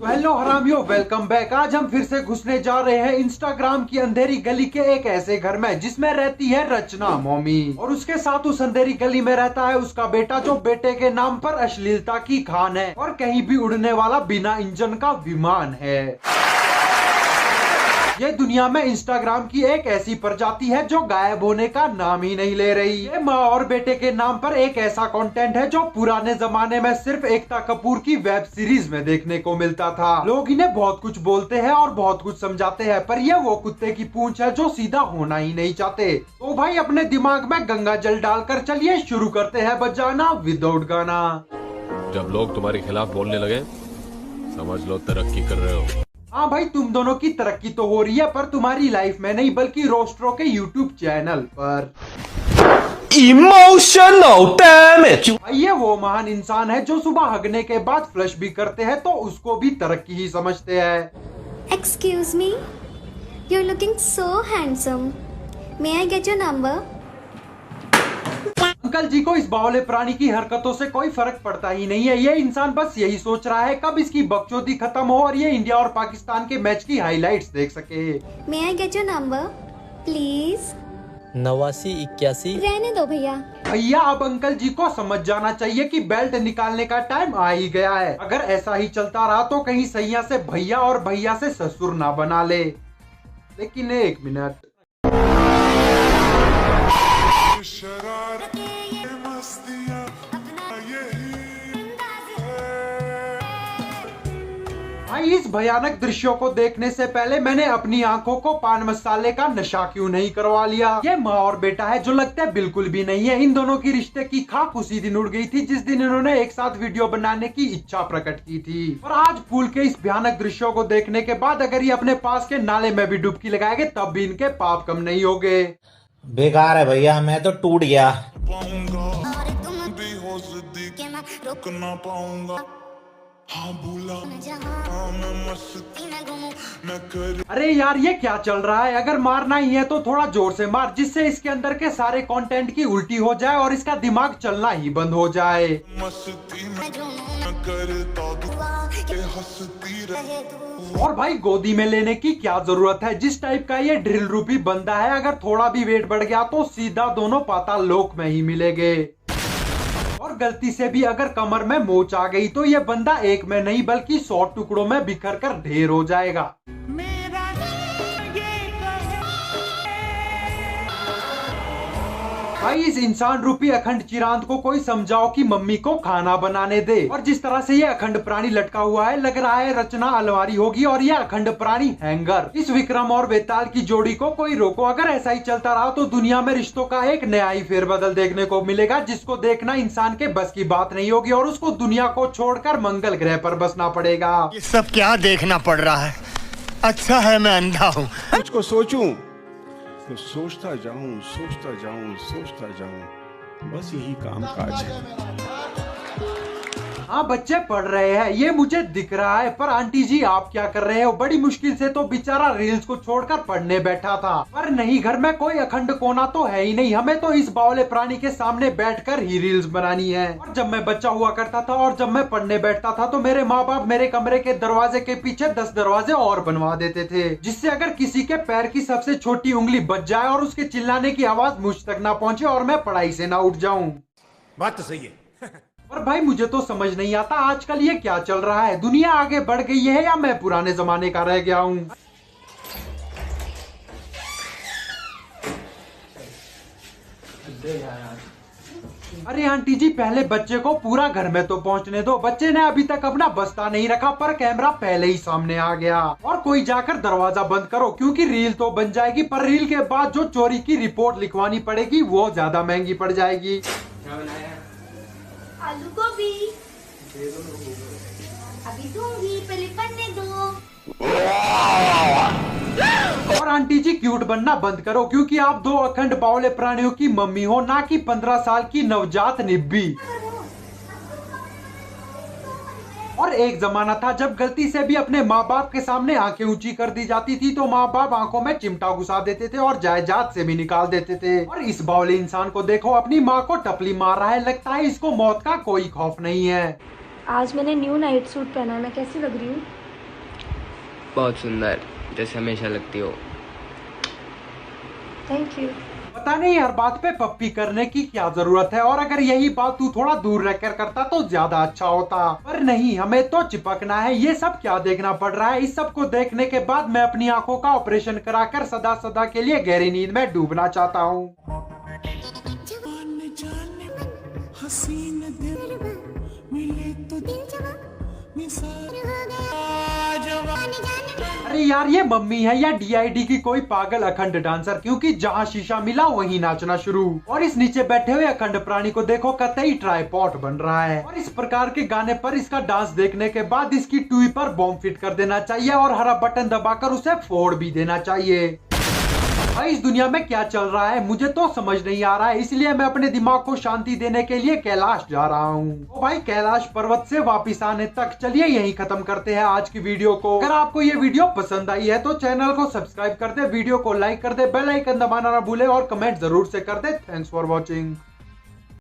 तो hello हरामियों, welcome back. आज हम फिर से घुसने जा रहे हैं इंस्टाग्राम की अंधेरी गली के एक ऐसे घर में जिसमें रहती है रचना मॉमी, और उसके साथ उस अंधेरी गली में रहता है उसका बेटा, जो बेटे के नाम पर अश्लीलता की खान है और कहीं भी उड़ने वाला बिना इंजन का विमान है। ये दुनिया में इंस्टाग्राम की एक ऐसी प्रजाति है जो गायब होने का नाम ही नहीं ले रही। ये माँ और बेटे के नाम पर एक ऐसा कंटेंट है जो पुराने जमाने में सिर्फ एकता कपूर की वेब सीरीज में देखने को मिलता था। लोग इन्हें बहुत कुछ बोलते हैं और बहुत कुछ समझाते हैं, पर ये वो कुत्ते की पूंछ है जो सीधा होना ही नहीं चाहते। तो भाई अपने दिमाग में गंगा जल डालकर चलिए शुरू करते हैं बजाना विदाउट गाना। जब लोग तुम्हारे खिलाफ बोलने लगे समझ लो तरक्की कर रहे हो। हाँ भाई, तुम दोनों की तरक्की तो हो रही है, पर तुम्हारी लाइफ में नहीं बल्कि रोस्टरों के यूट्यूब चैनल पर। Emotional damage। भाई ये वो महान इंसान है जो सुबह हगने के बाद फ्लश भी करते हैं तो उसको भी तरक्की ही समझते हैं। Excuse me, you're looking so handsome. May I get your number? Uncle ji को इस बावले प्राणी की हरकतों से कोई फर्क पड़ता ही नहीं है। ये इंसान बस यही सोच रहा है कब इसकी बकचोदी खत्म हो और ये इंडिया और पाकिस्तान के मैच की हाइलाइट्स देख सके। May I get your number, please? 8981। रहने दो भैया। भैया अब अंकल जी को समझ जाना चाहिए कि बेल्ट निकालने का टाइम आ ही गया है। अगर ऐसा ही चलता रहा तो कहीं सैया से भैया और भैया से ससुर ना बना ले। लेकिन एक मिनट, भाई इस भयानक दृश्यों को देखने से पहले मैंने अपनी आंखों को पान मसाले का नशा क्यों नहीं करवा लिया। ये माँ और बेटा है जो लगता है बिल्कुल भी नहीं है। इन दोनों की रिश्ते की खाक उसी दिन उड़ गई थी जिस दिन इन्होंने एक साथ वीडियो बनाने की इच्छा प्रकट की थी। और आज पूल के इस भयानक दृश्यों को देखने के बाद अगर ये अपने पास के नाले में भी डुबकी लगाएंगे तब भी इनके पाप कम नहीं होंगे। बेकार है भैया, मैं तो टूट गया। रुक ना पाऊंगा। हाँ भूला अरे यार ये क्या चल रहा है? अगर मारना ही है तो थोड़ा जोर से मार, जिससे इसके अंदर के सारे कंटेंट की उल्टी हो जाए और इसका दिमाग चलना ही बंद हो जाए। और भाई गोदी में लेने की क्या जरूरत है? जिस टाइप का ये ड्रिल रूपी बंदा है, अगर थोड़ा भी वेट बढ़ गया तो सीधा दोनों पाताल लोक में ही मिलेंगे। और गलती से भी अगर कमर में मोच आ गई तो ये बंदा एक में नहीं बल्कि 100 टुकड़ों में बिखर कर ढेर हो जाएगा। भाई इस इंसान रूपी अखंड चिरांद को कोई समझाओ कि मम्मी को खाना बनाने दे। और जिस तरह से ये अखंड प्राणी लटका हुआ है, लग रहा है रचना अलमारी होगी और ये अखंड प्राणी हैंगर। इस विक्रम और बेताल की जोड़ी को कोई रोको। अगर ऐसा ही चलता रहा तो दुनिया में रिश्तों का एक नया ही फेरबदल देखने को मिलेगा, जिसको देखना इंसान के बस की बात नहीं होगी और उसको दुनिया को छोड़कर मंगल ग्रह पर बसना पड़ेगा। ये सब क्या देखना पड़ रहा है? अच्छा है मैं अंधा हूँ। कुछ को सोचूं तो सोचता जाऊं, सोचता जाऊं, सोचता जाऊं, बस यही काम काज है। हाँ बच्चे पढ़ रहे हैं, ये मुझे दिख रहा है, पर आंटी जी आप क्या कर रहे हो? बड़ी मुश्किल से तो बेचारा रील्स को छोड़कर पढ़ने बैठा था। पर नहीं, घर में कोई अखंड कोना तो है ही नहीं, हमें तो इस बावले प्राणी के सामने बैठकर ही रील्स बनानी है। और जब मैं बच्चा हुआ करता था और जब मैं पढ़ने बैठता था तो मेरे माँ बाप मेरे कमरे के दरवाजे के पीछे 10 दरवाजे और बनवा देते थे, जिससे अगर किसी के पैर की सबसे छोटी उंगली बच जाए और उसके चिल्लाने की आवाज मुझ तक ना पहुँचे और मैं पढ़ाई से ना उठ जाऊँ। बात तो सही है। पर भाई मुझे तो समझ नहीं आता आजकल ये क्या चल रहा है? दुनिया आगे बढ़ गई है या मैं पुराने जमाने का रह गया हूँ? अरे आंटी जी पहले बच्चे को पूरा घर में तो पहुंचने दो। बच्चे ने अभी तक अपना बस्ता नहीं रखा पर कैमरा पहले ही सामने आ गया। और कोई जाकर दरवाजा बंद करो, क्योंकि रील तो बन जाएगी पर रील के बाद जो चोरी की रिपोर्ट लिखवानी पड़ेगी वो ज्यादा महंगी पड़ जाएगी। आलू गोभी अभी दूंगी, पहले बनने दो। और आंटी जी क्यूट बनना बंद करो, क्योंकि आप 2 अखंड बावले प्राणियों की मम्मी हो, ना कि 15 साल की नवजात निब्बी। और एक जमाना था जब गलती से भी अपने माँ बाप के सामने आंखें ऊंची कर दी जाती थी तो माँ बाप आंखों में चिमटा घुसा देते थे और जायदाद से भी निकाल देते थे। और इस बावले इंसान को देखो, अपनी माँ को टपली मार रहा है, लगता है इसको मौत का कोई खौफ नहीं है। आज मैंने न्यू नाइट सूट पहना है, मैं कैसी लग रही हूँ? बहुत सुंदर, जैसे हमेशा लगती हो। Thank you. पता नहीं हर बात पे पप्पी करने की क्या जरूरत है, और अगर यही बात तू थोड़ा दूर रहकर करता तो ज्यादा अच्छा होता, पर नहीं, हमें तो चिपकना है। ये सब क्या देखना पड़ रहा है? इस सब को देखने के बाद मैं अपनी आंखों का ऑपरेशन कराकर सदा सदा के लिए गहरी नींद में डूबना चाहता हूँ। अरे यार, ये मम्मी है या DID की कोई पागल अखंड डांसर? क्योंकि जहाँ शीशा मिला वहीं नाचना शुरू। और इस नीचे बैठे हुए अखंड प्राणी को देखो, कतई ट्राइपॉड बन रहा है। और इस प्रकार के गाने पर इसका डांस देखने के बाद इसकी टूई पर बॉम्ब फिट कर देना चाहिए और हरा बटन दबाकर उसे फोड़ भी देना चाहिए। भाई, इस दुनिया में क्या चल रहा है मुझे तो समझ नहीं आ रहा है, इसलिए मैं अपने दिमाग को शांति देने के लिए कैलाश जा रहा हूँ। तो भाई, कैलाश पर्वत से वापिस आने तक चलिए यहीं खत्म करते हैं आज की वीडियो को। अगर आपको ये वीडियो पसंद आई है तो चैनल को सब्सक्राइब कर दे, वीडियो को लाइक कर दे, बेल आइकन दबाना ना भूले और कमेंट जरूर से कर दे। Thanks for watching.